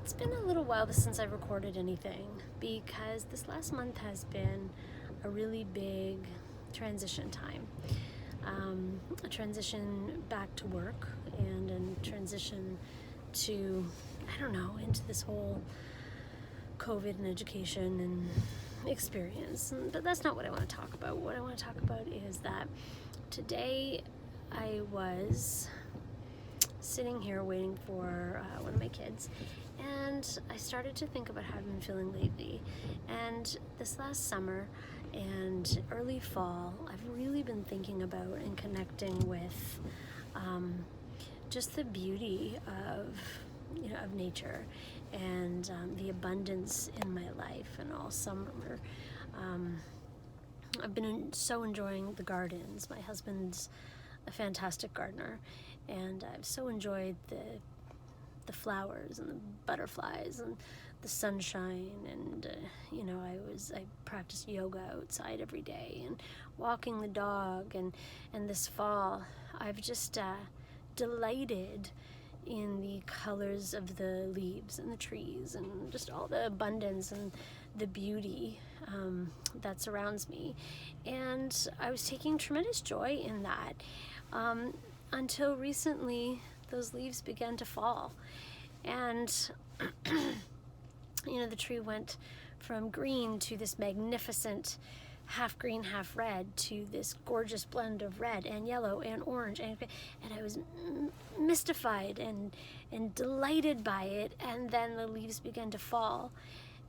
It's been a little while since I've recorded anything because this last month has been a really big transition time. A transition back to work and a transition to, into this whole COVID and education and experience. But that's not what I want to talk about. What I want to talk about is that today I was sitting here waiting for one of my kids, and I started to think about how I've been feeling lately. And this last summer and early fall, I've really been thinking about and connecting with just the beauty of nature and the abundance in my life. And all summer, I've been so enjoying the gardens. My husband's a fantastic gardener, and I've so enjoyed the flowers and the butterflies and the sunshine, and I practiced yoga outside every day and walking the dog, and this fall I've just delighted in the colors of the leaves and the trees and just all the abundance and the beauty that surrounds me. And I was taking tremendous joy in that until recently those leaves began to fall. And the tree went from green to this magnificent half green, half red, to this gorgeous blend of red and yellow and orange, and I was mystified and delighted by it. And then the leaves began to fall,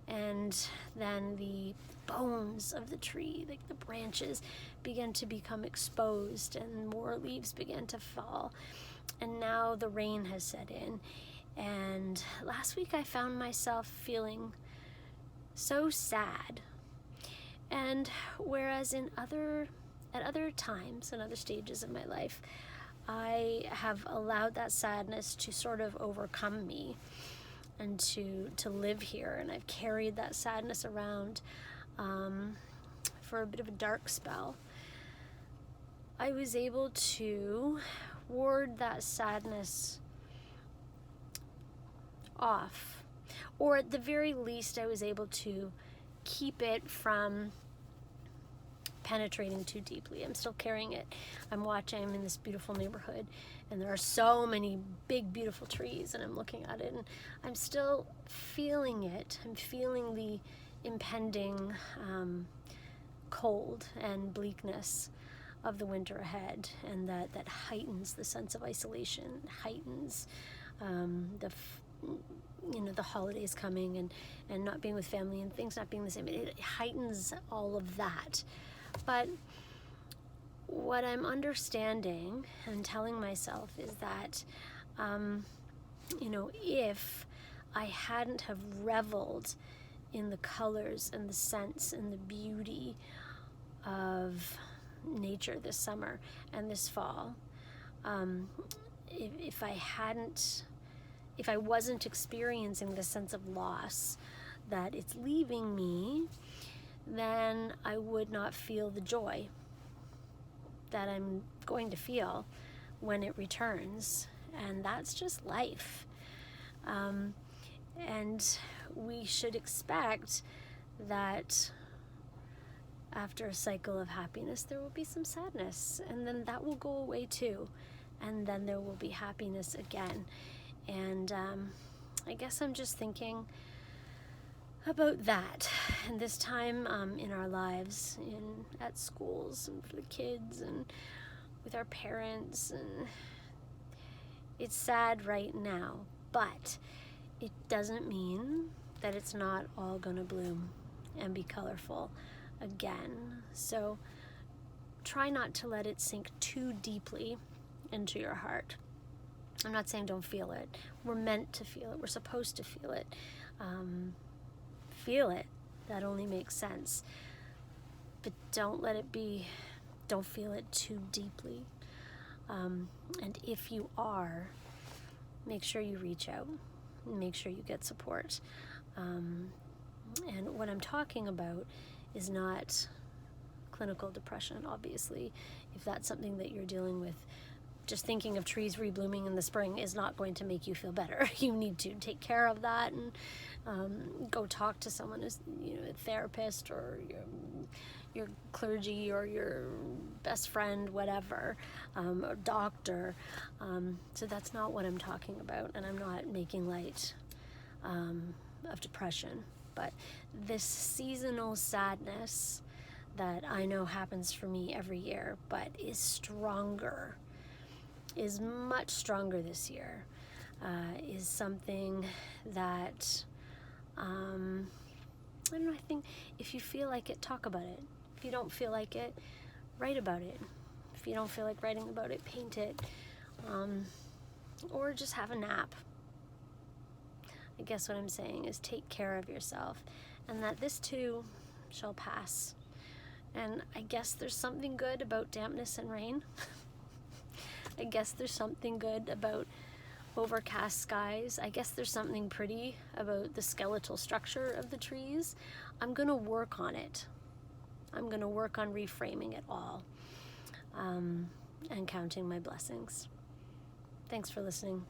and then the bones of the tree, like the branches, began to become exposed, and more leaves began to fall. And now the rain has set in. And last week I found myself feeling so sad. And whereas at other times and other stages of my life, I have allowed that sadness to sort of overcome me and to live here, and I've carried that sadness around for a bit of a dark spell, I was able to ward that sadness off, or at the very least I was able to keep it from penetrating too deeply. I'm still carrying it. I'm in this beautiful neighborhood, and there are so many big beautiful trees, and I'm looking at it and I'm still feeling it. I'm feeling the impending cold and bleakness of the winter ahead, and that heightens the sense of isolation, heightens the holidays coming and not being with family and things not being the same. It heightens all of that. But what I'm understanding and telling myself is that if I hadn't have reveled in the colors and the scents and the beauty of nature this summer and this fall, if I wasn't experiencing the sense of loss that it's leaving me, then I would not feel the joy that I'm going to feel when it returns. And that's just life. And we should expect that after a cycle of happiness, there will be some sadness, and then that will go away too. And then there will be happiness again. And I guess I'm just thinking about that, and this time in our lives, at schools and for the kids and with our parents. And it's sad right now, but it doesn't mean that it's not all gonna bloom and be colorful again. So try not to let it sink too deeply into your heart. I'm not saying don't feel it. We're meant to feel it. We're supposed to feel it. Feel it. That only makes sense. But don't feel it too deeply. And if you are, make sure you reach out. Make sure you get support. And what I'm talking about is not clinical depression, obviously. If that's something that you're dealing with, just thinking of trees reblooming in the spring is not going to make you feel better. You need to take care of that and go talk to someone who's, a therapist or your clergy or your best friend, whatever, or doctor. So that's not what I'm talking about, and I'm not making light of depression. But this seasonal sadness that I know happens for me every year, but is much stronger this year, is something that, I don't know, I think if you feel like it, talk about it. If you don't feel like it, write about it. If you don't feel like writing about it, paint it, or just have a nap. I guess what I'm saying is take care of yourself, and that this too shall pass. And I guess there's something good about dampness and rain. I guess there's something good about overcast skies. I guess there's something pretty about the skeletal structure of the trees. I'm going to work on it. I'm going to work on reframing it all, and counting my blessings. Thanks for listening.